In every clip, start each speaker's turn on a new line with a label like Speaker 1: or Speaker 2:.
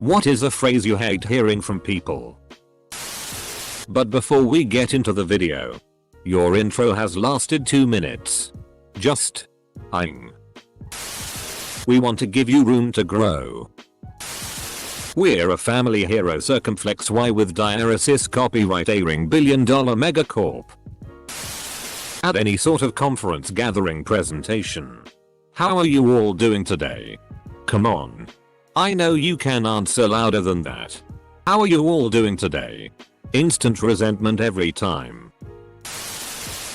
Speaker 1: What is a phrase you hate hearing from people? But before we get into the video, your intro has lasted 2 minutes. Just we want to give you room to grow. We're a family hero circumflex Y with diaresis copyright A-ring billion-dollar megacorp. At any sort of conference gathering presentation. How are you all doing today? Come on. I know you can answer louder than that. How are you all doing today? Instant resentment every time.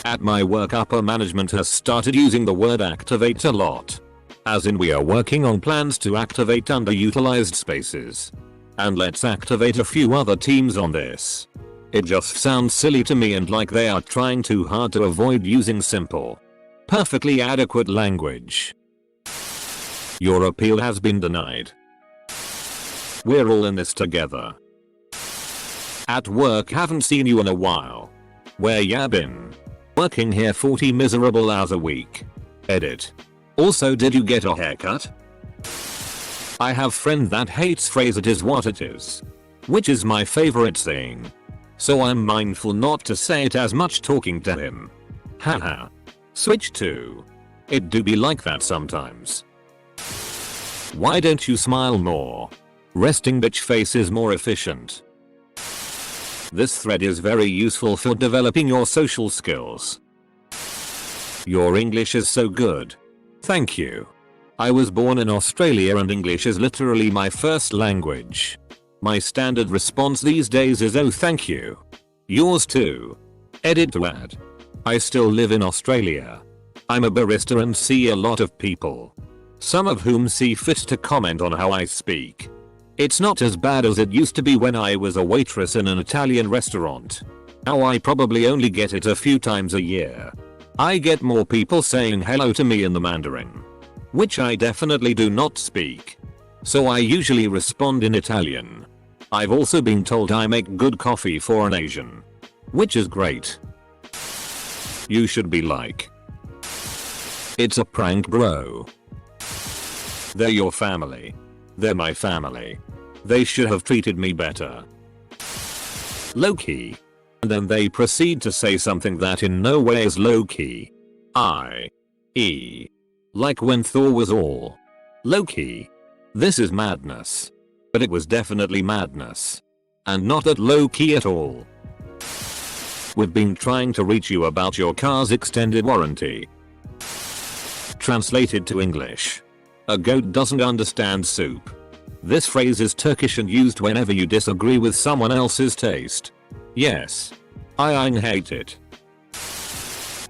Speaker 1: At my work, upper management has started using the word activate a lot. As in, we are working on plans to activate underutilized spaces. And let's activate a few other teams on this. It just sounds silly to me and like they are trying too hard to avoid using simple, perfectly adequate language. Your appeal has been denied. We're all in this together. At work, haven't seen you in a while. Where ya been? Working here 40 miserable hours a week. Edit. Also, did you get a haircut? I have friend that hates phrase it is what it is. Which is my favorite saying. So I'm mindful not to say it as much talking to him. Haha. Switch to. It do be like that sometimes. Why don't you smile more? Resting bitch face is more efficient. This thread is very useful for developing your social skills. Your English is so good. Thank you. I was born in Australia and English is literally my first language. My standard response these days is oh thank you. Yours too. Edit to add. I still live in Australia. I'm a barista and see a lot of people. Some of whom see fit to comment on how I speak. It's not as bad as it used to be when I was a waitress in an Italian restaurant. Now I probably only get it a few times a year. I get more people saying hello to me in the Mandarin, which I definitely do not speak. So I usually respond in Italian. I've also been told I make good coffee for an Asian, which is great. You should be like, it's a prank, bro. They're your family. They're my family. They should have treated me better. Low-key. And then they proceed to say something that in no way is low-key. I.e. like when Thor was all low-key. This is madness. But it was definitely madness. And not that low-key at all. We've been trying to reach you about your car's extended warranty. Translated to English. A goat doesn't understand soup. This phrase is Turkish and used whenever you disagree with someone else's taste. Yes. I hate it.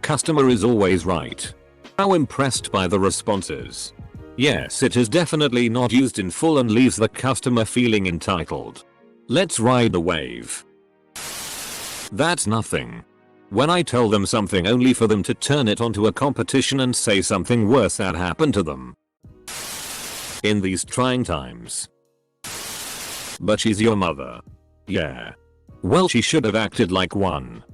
Speaker 1: Customer is always right. How impressed by the responses. Yes, it is definitely not used in full and leaves the customer feeling entitled. Let's ride the wave. That's nothing. When I tell them something only for them to turn it onto a competition and say something worse that happened to them. In these trying times. But she's your mother. Yeah. Well, she should have acted like one.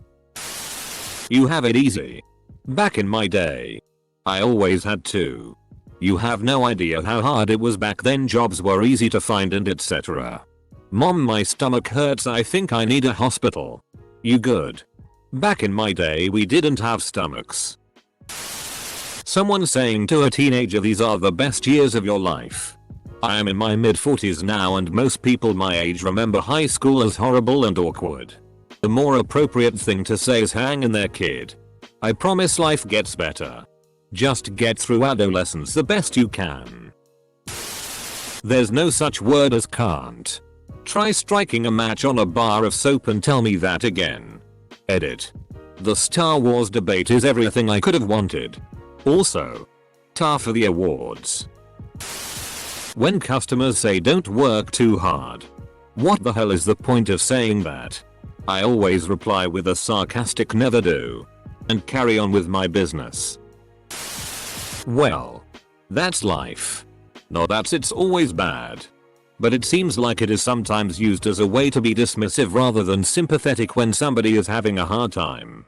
Speaker 1: You have it easy. Back in my day. I always had to. You have no idea how hard it was back then. Jobs were easy to find and etc. Mom, my stomach hurts. I think I need a hospital. You good? Back in my day we didn't have stomachs. Someone saying to a teenager these are the best years of your life. I am in my mid-40s now and most people my age remember high school as horrible and awkward. The more appropriate thing to say is hang in there, kid. I promise life gets better. Just get through adolescence the best you can. There's no such word as can't. Try striking a match on a bar of soap and tell me that again. Edit. The Star Wars debate is everything I could have wanted. Also, tar for the awards. When customers say don't work too hard. What the hell is the point of saying that? I always reply with a sarcastic never do. And carry on with my business. Well, that's life. Not that it's always bad. But it seems like it is sometimes used as a way to be dismissive rather than sympathetic when somebody is having a hard time.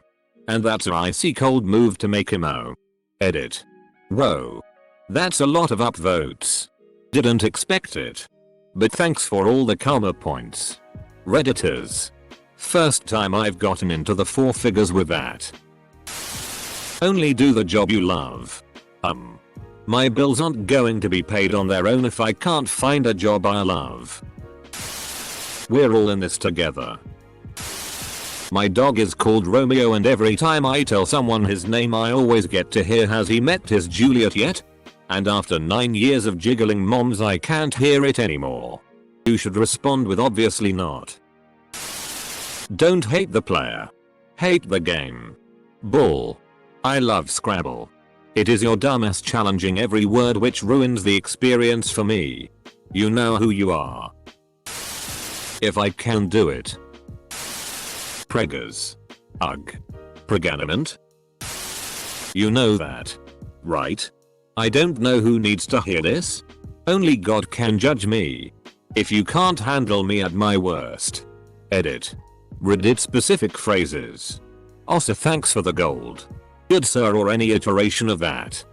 Speaker 1: And that's a icy cold move to make him owe. Edit. Whoa. That's a lot of upvotes. Didn't expect it. But thanks for all the karma points. Redditors. First time I've gotten into the 4 figures with that. Only do the job you love. My bills aren't going to be paid on their own if I can't find a job I love. We're all in this together. My dog is called Romeo, and every time I tell someone his name I always get to hear, has he met his Juliet yet? And after 9 years of jiggling moms I can't hear it anymore. You should respond with obviously not. Don't hate the player. Hate the game. Bull. I love Scrabble. It is your dumbass challenging every word which ruins the experience for me. You know who you are. If I can do it. Preggers. Ugh. Preganiment? You know that. Right? I don't know who needs to hear this. Only God can judge me. If you can't handle me at my worst. Edit. Reddit specific phrases. Also thanks for the gold. Good sir, or any iteration of that.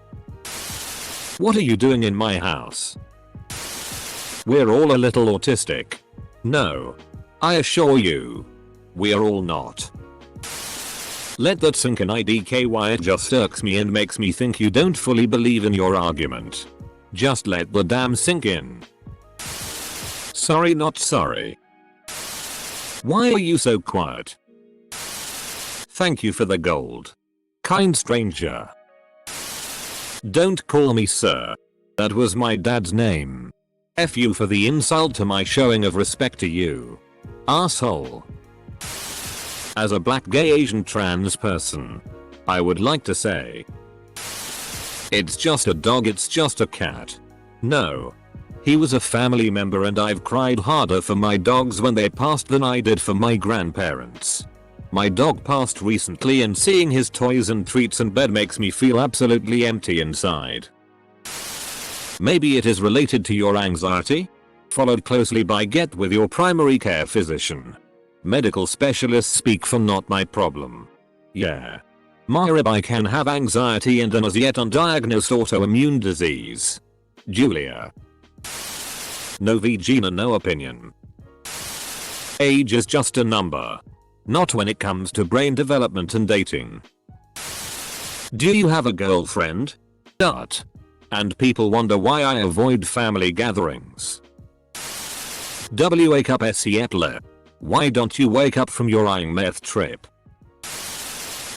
Speaker 1: What are you doing in my house? We're all a little autistic. No. I assure you. We're all not. Let that sink in IDKY, it just irks me and makes me think you don't fully believe in your argument. Just let the damn sink in. Sorry, not sorry. Why are you so quiet? Thank you for the gold. Kind stranger. Don't call me sir. That was my dad's name. F you for the insult to my showing of respect to you. Asshole. As a black, gay, Asian, trans person, I would like to say, it's just a dog, it's just a cat. No. He was a family member and I've cried harder for my dogs when they passed than I did for my grandparents. My dog passed recently and seeing his toys and treats in bed makes me feel absolutely empty inside. Maybe it is related to your anxiety? Followed closely by get with your primary care physician. Medical specialists speak for not my problem. Yeah. Myra, I can have anxiety and an as yet undiagnosed autoimmune disease. Julia. No vagina, no opinion. Age is just a number. Not when it comes to brain development and dating. Do you have a girlfriend? Dot. And people wonder why I avoid family gatherings. Wake up Seattle. Why don't you wake up from your eyeing meth trip?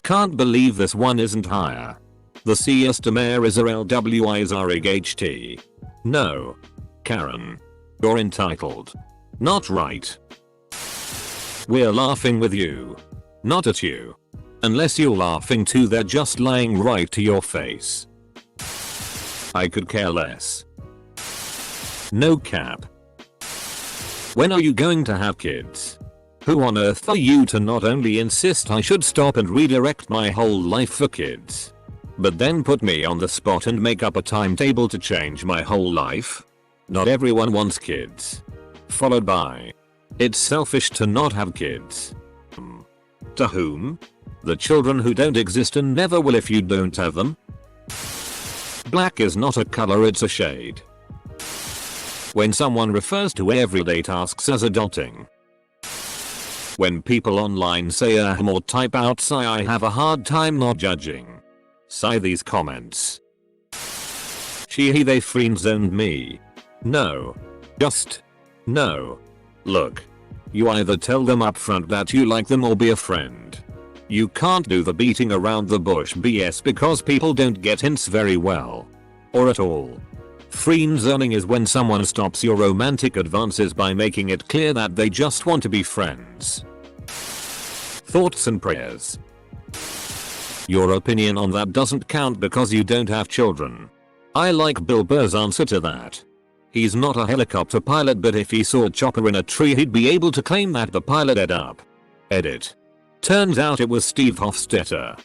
Speaker 1: Can't believe this one isn't higher. The siesta mare is a LWISRIGHT. No. Karen. You're entitled. Not right. We're laughing with you. Not at you. Unless you're laughing too, they're just lying right to your face. I could care less. No cap. When are you going to have kids? Who on earth are you to not only insist I should stop and redirect my whole life for kids, but then put me on the spot and make up a timetable to change my whole life? Not everyone wants kids. Followed by, it's selfish to not have kids. To whom? The children who don't exist and never will if you don't have them? Black is not a color, it's a shade. When someone refers to everyday tasks as adulting. When people online say or type out sigh, I have a hard time not judging. Sigh these comments. She, he, they friend zoned me. No. Just. No. Look. You either tell them upfront that you like them or be a friend. You can't do the beating around the bush BS because people don't get hints very well. Or at all. Friend zoning is when someone stops your romantic advances by making it clear that they just want to be friends. Thoughts and prayers. Your opinion on that doesn't count because you don't have children. I like Bill Burr's answer to that. He's not a helicopter pilot, but if he saw a chopper in a tree he'd be able to claim that the pilot ed up. Edit. Turns out it was Steve Hofstetter.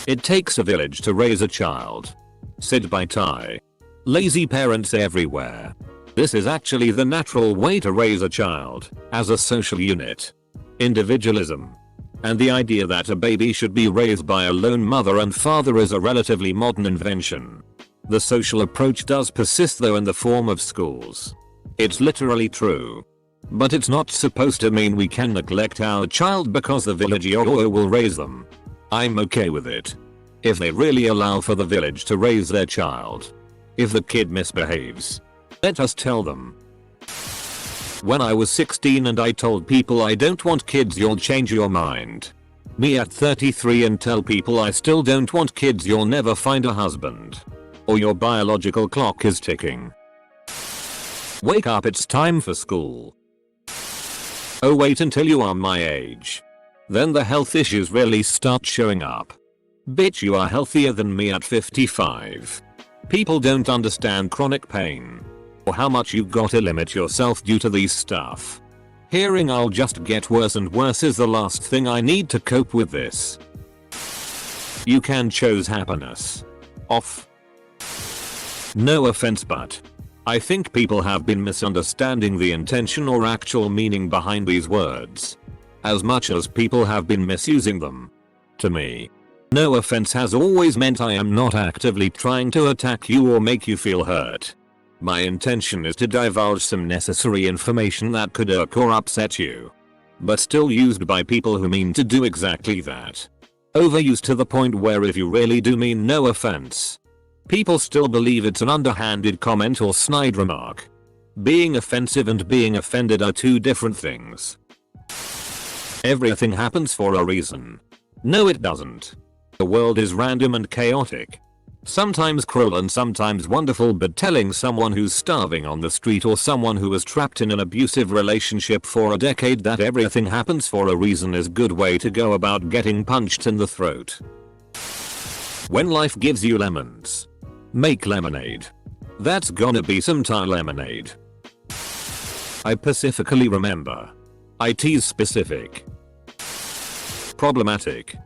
Speaker 1: It takes a village to raise a child. Sid by Ty. Lazy parents everywhere. This is actually the natural way to raise a child, as a social unit. Individualism. And the idea that a baby should be raised by a lone mother and father is a relatively modern invention. The social approach does persist though in the form of schools. It's literally true. But it's not supposed to mean we can neglect our child because the village will raise them. I'm okay with it. If they really allow for the village to raise their child. If the kid misbehaves, let us tell them. When I was 16 and I told people I don't want kids, you'll change your mind. Me at 33 and tell people I still don't want kids, you'll never find a husband. Or your biological clock is ticking. Wake up, it's time for school. Oh, wait until you are my age. Then the health issues really start showing up. Bitch, you are healthier than me at 55. People don't understand chronic pain. Or how much you gotta limit yourself due to these stuff. Hearing I'll just get worse and worse is the last thing I need to cope with this. You can choose happiness. Off. No offense, but I think people have been misunderstanding the intention or actual meaning behind these words. As much as people have been misusing them. To me, no offense has always meant I am not actively trying to attack you or make you feel hurt. My intention is to divulge some necessary information that could irk or upset you. But still used by people who mean to do exactly that. Overused to the point where if you really do mean no offense, people still believe it's an underhanded comment or snide remark. Being offensive and being offended are two different things. Everything happens for a reason. No, it doesn't. The world is random and chaotic. Sometimes cruel and sometimes wonderful, but telling someone who's starving on the street or someone who was trapped in an abusive relationship for a decade that everything happens for a reason is a good way to go about getting punched in the throat. When life gives you lemons, make lemonade. That's gonna be some Thai lemonade. I specifically remember. IT's specific. Problematic.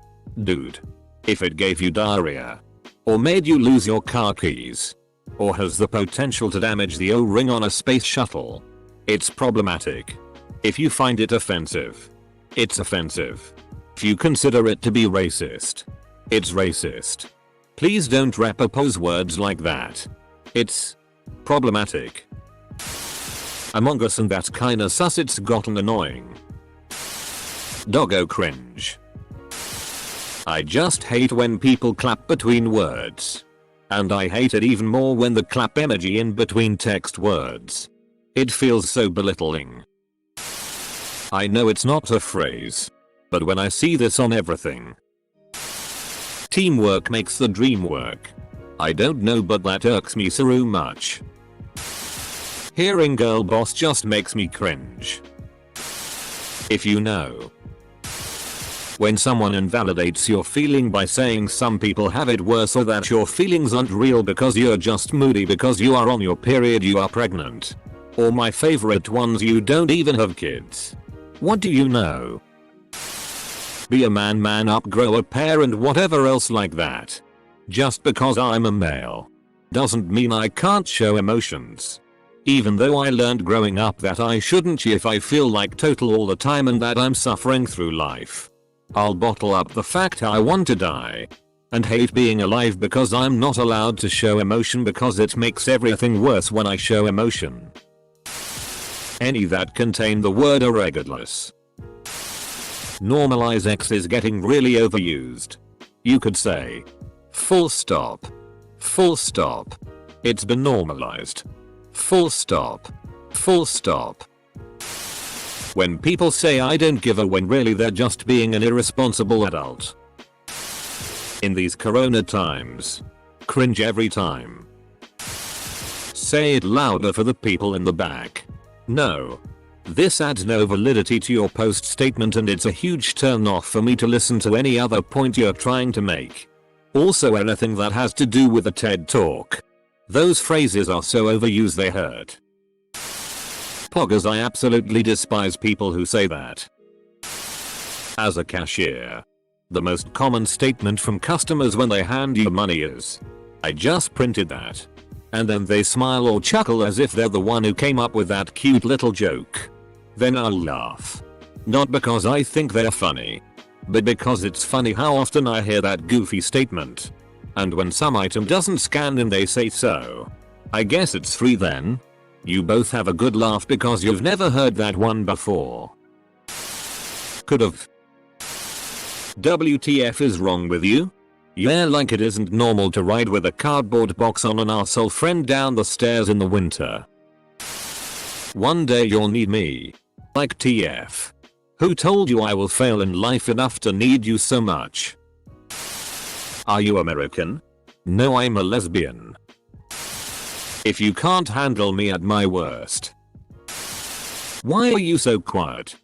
Speaker 1: Dude. If it gave you diarrhea. Or made you lose your car keys. Or has the potential to damage the O-ring on a space shuttle. It's problematic. If you find it offensive. It's offensive. If you consider it to be racist. It's racist. Please don't repose words like that. It's problematic. Among Us and that's kinda sus, it's gotten annoying. Doggo cringe. I just hate when people clap between words. And I hate it even more when the clap emoji in between text words. It feels so belittling. I know it's not a phrase. But when I see this on everything. Teamwork makes the dream work. I don't know, but that irks me so much. Hearing girl boss just makes me cringe. If you know. When someone invalidates your feeling by saying some people have it worse or that your feelings aren't real because you're just moody because you are on your period, you are pregnant. Or my favorite ones, you don't even have kids. What do you know? Be a man, man up, grow a pair and whatever else like that. Just because I'm a male doesn't mean I can't show emotions. Even though I learned growing up that I shouldn't if I feel like total all the time and that I'm suffering through life. I'll bottle up the fact I want to die. And hate being alive because I'm not allowed to show emotion because it makes everything worse when I show emotion. Any that contain the word are regardless. Normalize X is getting really overused. You could say. Full stop. Full stop. It's been normalized. Full stop. Full stop. When people say I don't give a when really they're just being an irresponsible adult. In these corona times. Cringe every time. Say it louder for the people in the back. No. This adds no validity to your post statement and it's a huge turn off for me to listen to any other point you're trying to make. Also anything that has to do with a TED talk. Those phrases are so overused they hurt. Poggers, I absolutely despise people who say that. As a cashier. The most common statement from customers when they hand you money is, I just printed that. And then they smile or chuckle as if they're the one who came up with that cute little joke. Then I'll laugh. Not because I think they're funny. But because it's funny how often I hear that goofy statement. And when some item doesn't scan and they say so. I guess it's free then? You both have a good laugh because you've never heard that one before. Could've. WTF is wrong with you? Yeah, like it isn't normal to ride with a cardboard box on an arsehole friend down the stairs in the winter. One day you'll need me. Like TF. Who told you I will fail in life enough to need you so much? Are you American? No, I'm a lesbian. If you can't handle me at my worst. Why are you so quiet?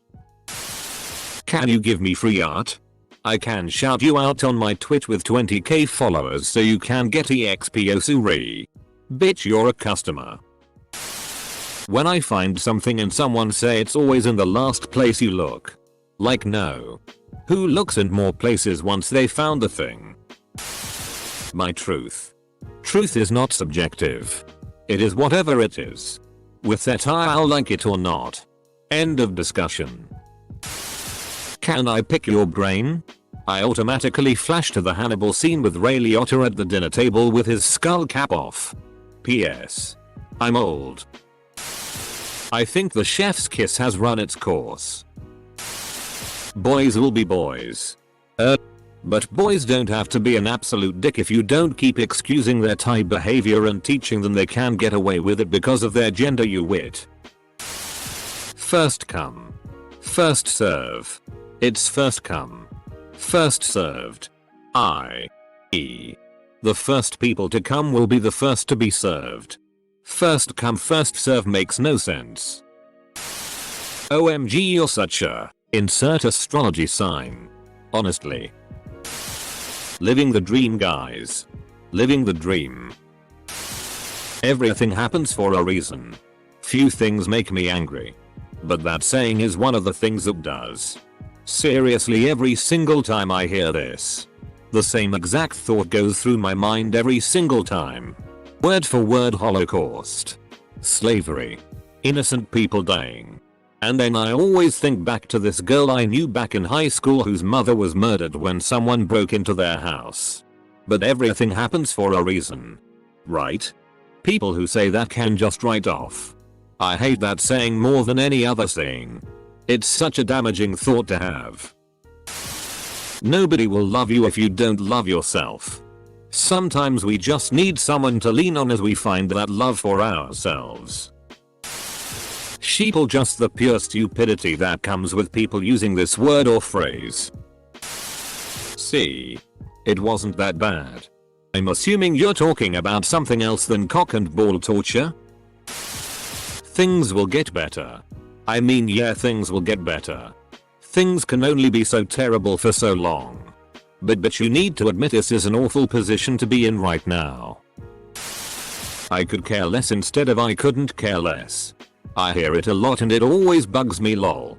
Speaker 1: Can you give me free art? I can shout you out on my Twitch with 20k followers so you can get EXP Osuri. Bitch, you're a customer. When I find something and someone say it's always in the last place you look. Like no. Who looks in more places once they found the thing? My truth. Truth is not subjective. It is whatever it is. With that I'll like it or not. End of discussion. Can I pick your brain? I automatically flash to the Hannibal scene with Ray Liotta at the dinner table with his skull cap off. P.S. I'm old. I think the chef's kiss has run its course. Boys will be boys. But boys don't have to be an absolute dick if you don't keep excusing their type behavior and teaching them they can get away with it because of their gender, you wit. First come. First serve. It's first come. First served. I.e. the first people to come will be the first to be served. First come first serve makes no sense. OMG, you're such a insert astrology sign. Honestly. Living the dream, guys. Living the dream. Everything happens for a reason. Few things make me angry. But that saying is one of the things that does. Seriously, every single time I hear this, the same exact thought goes through my mind every single time. Word for word: Holocaust. Slavery. Innocent people dying. And then I always think back to this girl I knew back in high school whose mother was murdered when someone broke into their house. But everything happens for a reason. Right? People who say that can just write off. I hate that saying more than any other saying. It's such a damaging thought to have. Nobody will love you if you don't love yourself. Sometimes we just need someone to lean on as we find that love for ourselves. Sheeple, just the pure stupidity that comes with people using this word or phrase. See? It wasn't that bad. I'm assuming you're talking about something else than cock and ball torture? Things will get better. I mean, yeah, things will get better. Things can only be so terrible for so long. But you need to admit this is an awful position to be in right now. I could care less instead of I couldn't care less. I hear it a lot and it always bugs me, lol.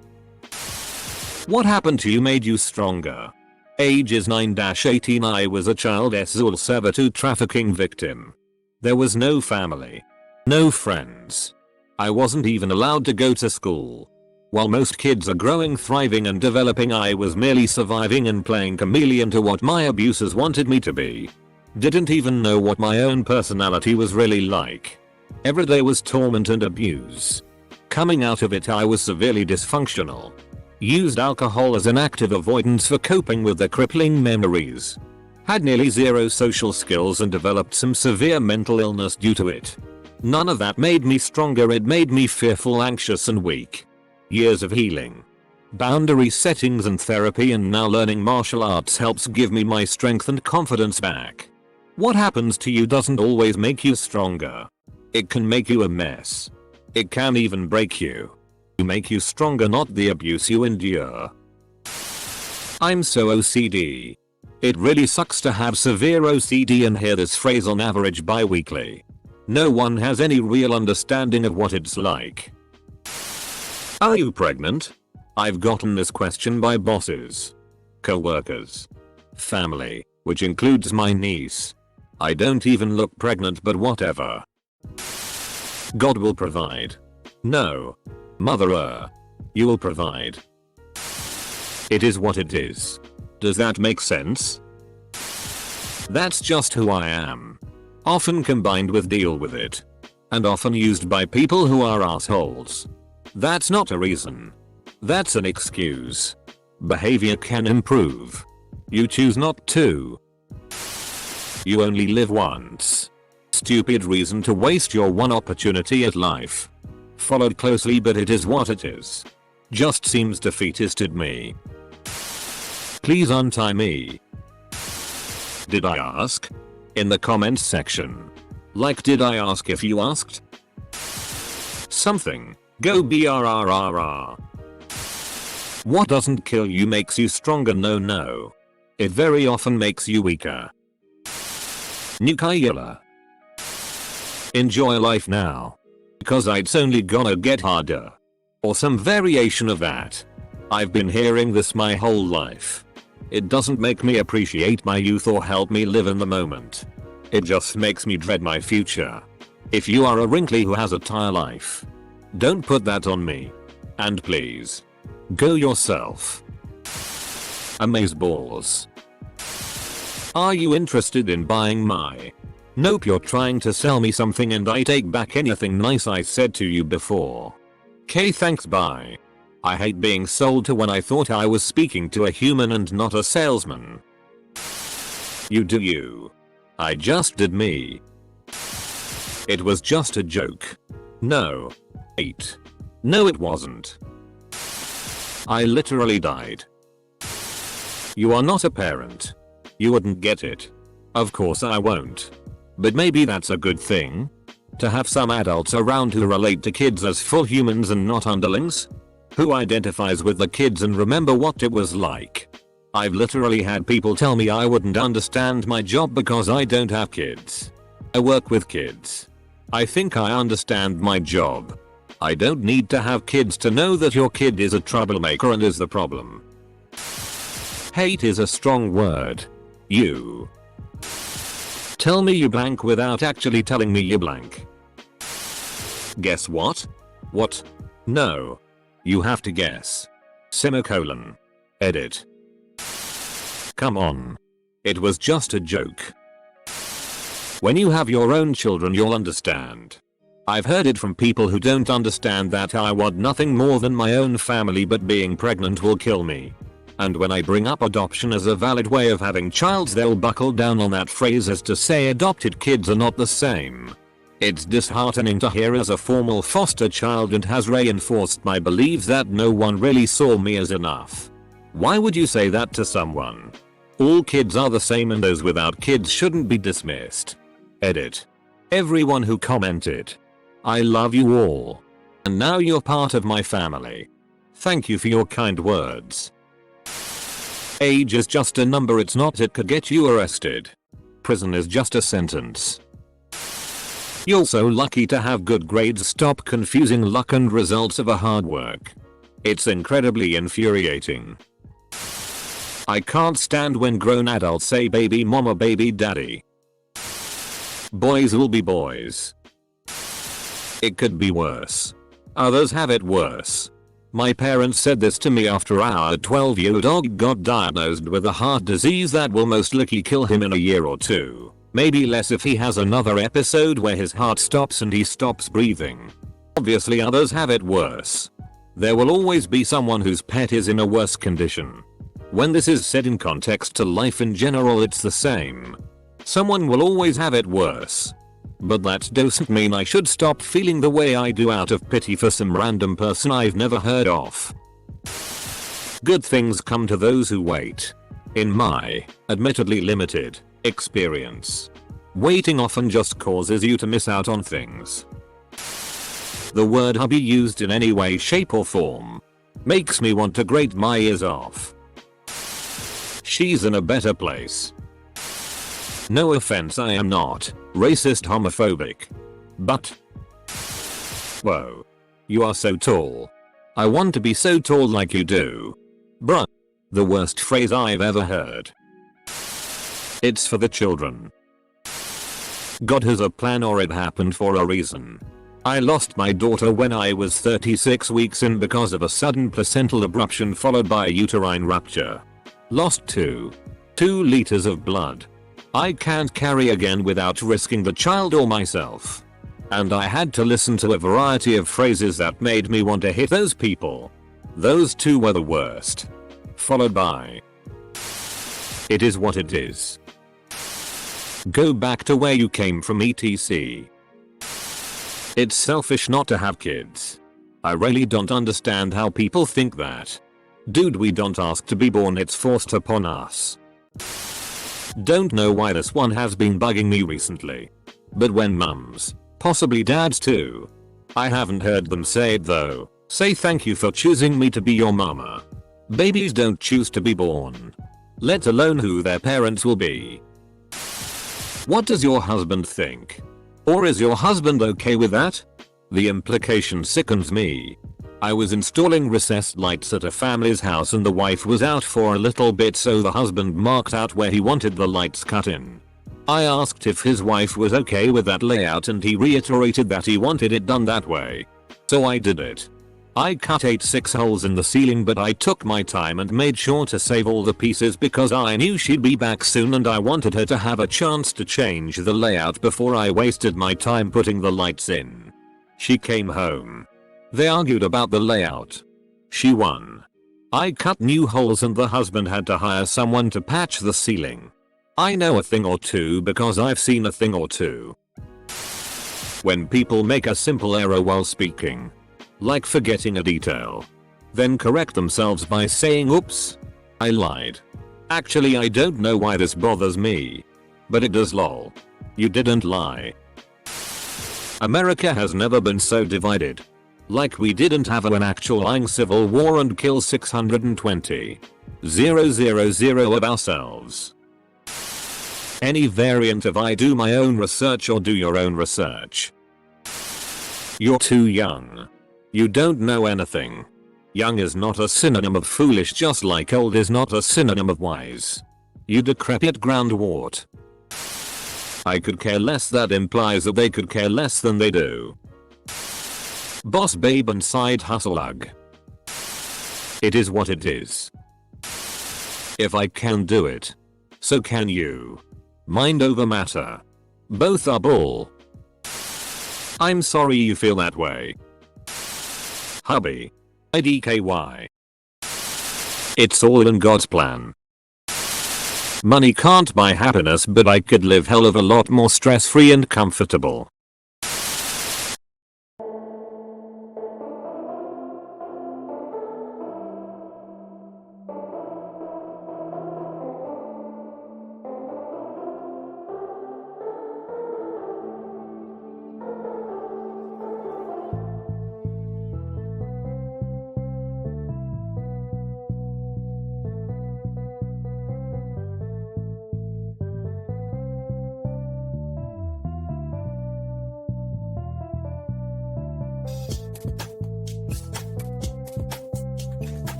Speaker 1: What happened to you made you stronger? Ages 9-18. I was a child sexual servitude trafficking victim. There was no family. No friends. I wasn't even allowed to go to school. While most kids are growing, thriving and developing, I was merely surviving and playing chameleon to what my abusers wanted me to be. Didn't even know what my own personality was really like. Every day was torment and abuse. Coming out of it, I was severely dysfunctional. Used alcohol as an active avoidance for coping with the crippling memories. Had nearly zero social skills and developed some severe mental illness due to it. None of that made me stronger, it made me fearful, anxious and weak. Years of healing, boundary settings and therapy, and now learning martial arts helps give me my strength and confidence back. What happens to you doesn't always make you stronger. It can make you a mess. It can even break you. To make you stronger, not the abuse you endure. I'm so OCD. It really sucks to have severe OCD and hear this phrase on average bi-weekly. No one has any real understanding of what it's like. Are you pregnant? I've gotten this question by bosses, co-workers, family, which includes my niece. I don't even look pregnant, but whatever. God will provide. No. Mother, you will provide. It is what it is. Does that make sense? That's just who I am. Often combined with deal with it. and often used by people who are assholes. That's not a reason. That's an excuse. Behavior can improve. You choose not to. You only live once. Stupid reason to waste your one opportunity at life. Followed closely, but it is what it is. Just seems defeatisted me. Please untie me. Did I ask? In the comments section. Like, did I ask if you asked? Something. Go brrrr. What doesn't kill you makes you stronger. No. It very often makes you weaker. Nukaila. Enjoy life now. Because it's only gonna get harder. Or some variation of that. I've been hearing this my whole life. It doesn't make me appreciate my youth or help me live in the moment. It just makes me dread my future. If you are a wrinkly who has a tire life, don't put that on me. And please, go yourself. Amazeballs. Are you interested in buying my? Nope, you're trying to sell me something and I take back anything nice I said to you before. K, thanks, bye. I hate being sold to when I thought I was speaking to a human and not a salesman. You do you. I just did me. It was just a joke. No. 8. No, it wasn't. I literally died. You are not a parent. You wouldn't get it. Of course I won't. But maybe that's a good thing. To have some adults around who relate to kids as full humans and not underlings. Who identifies with the kids and remember what it was like. I've literally had people tell me I wouldn't understand my job because I don't have kids. I work with kids. I think I understand my job. I don't need to have kids to know that your kid is a troublemaker and is the problem. Hate is a strong word. You. Tell me you blank without actually telling me you blank. Guess what? What? No. You have to guess. Semicolon. Edit. Come on. It was just a joke. When you have your own children you'll understand. I've heard it from people who don't understand that I want nothing more than my own family, but being pregnant will kill me. And when I bring up adoption as a valid way of having childs, they'll buckle down on that phrase as to say adopted kids are not the same. It's disheartening to hear as a formal foster child and has reinforced my belief that no one really saw me as enough. Why would you say that to someone? All kids are the same and those without kids shouldn't be dismissed. Edit. Everyone who commented. I love you all. And now you're part of my family. Thank you for your kind words. Age is just a number, it's not it could get you arrested. Prison is just a sentence. You're so lucky to have good grades. Stop confusing luck and results of a hard work. It's incredibly infuriating. I can't stand when grown adults say baby mama, baby daddy. Boys will be boys. It could be worse. Others have it worse. My parents said this to me after our 12-year-old dog got diagnosed with a heart disease that will most likely kill him in a year or two. Maybe less if he has another episode where his heart stops and he stops breathing. Obviously others have it worse. There will always be someone whose pet is in a worse condition. When this is said in context to life in general, it's the same. Someone will always have it worse. But that doesn't mean I should stop feeling the way I do out of pity for some random person I've never heard of. Good things come to those who wait. In my, admittedly limited, experience, waiting often just causes you to miss out on things. The word hubby used in any way, shape or form makes me want to grate my ears off. She's in a better place. No offense, I am not racist, homophobic. But whoa. You are so tall. I want to be so tall like you do. Bruh. The worst phrase I've ever heard. It's for the children. God has a plan, or it happened for a reason. I lost my daughter when I was 36 weeks in because of a sudden placental abruption followed by a uterine rupture. Lost 2 liters of blood. I can't carry again without risking the child or myself. And I had to listen to a variety of phrases that made me want to hit those people. Those two were the worst. Followed by, "It is what it is. Go back to where you came from etc. It's selfish not to have kids. I really don't understand how people think that. Dude, we don't ask to be born, it's forced upon us." Don't know why this one has been bugging me recently. But when mums, possibly dads too, I haven't heard them say it though, say thank you for choosing me to be your mama. Babies don't choose to be born, let alone who their parents will be. What does your husband think? Or is your husband okay with that? The implication sickens me. I was installing recessed lights at a family's house and the wife was out for a little bit, so the husband marked out where he wanted the lights cut in. I asked if his wife was okay with that layout and he reiterated that he wanted it done that way. So I did it. I cut 6 holes in the ceiling, but I took my time and made sure to save all the pieces because I knew she'd be back soon and I wanted her to have a chance to change the layout before I wasted my time putting the lights in. She came home. They argued about the layout. She won. I cut new holes and the husband had to hire someone to patch the ceiling. I know a thing or two because I've seen a thing or two. When people make a simple error while speaking, like forgetting a detail, then correct themselves by saying, "Oops, I lied. Actually, I don't know why this bothers me, but it does lol. You didn't lie." America has never been so divided. Like we didn't have an actual civil war and kill 620,000 of ourselves. Any variant of "I do my own research" or "do your own research." You're too young. You don't know anything. Young is not a synonym of foolish, just like old is not a synonym of wise. You decrepit groundwort. I could care less, that implies that they could care less than they do. Boss babe and side hustle ugh. It is what it is. If I can do it, so can you. Mind over matter. Both are bull. I'm sorry you feel that way, hubby. IDKY. It's all in God's plan. Money can't buy happiness, but I could live hell of a lot more stress free and comfortable.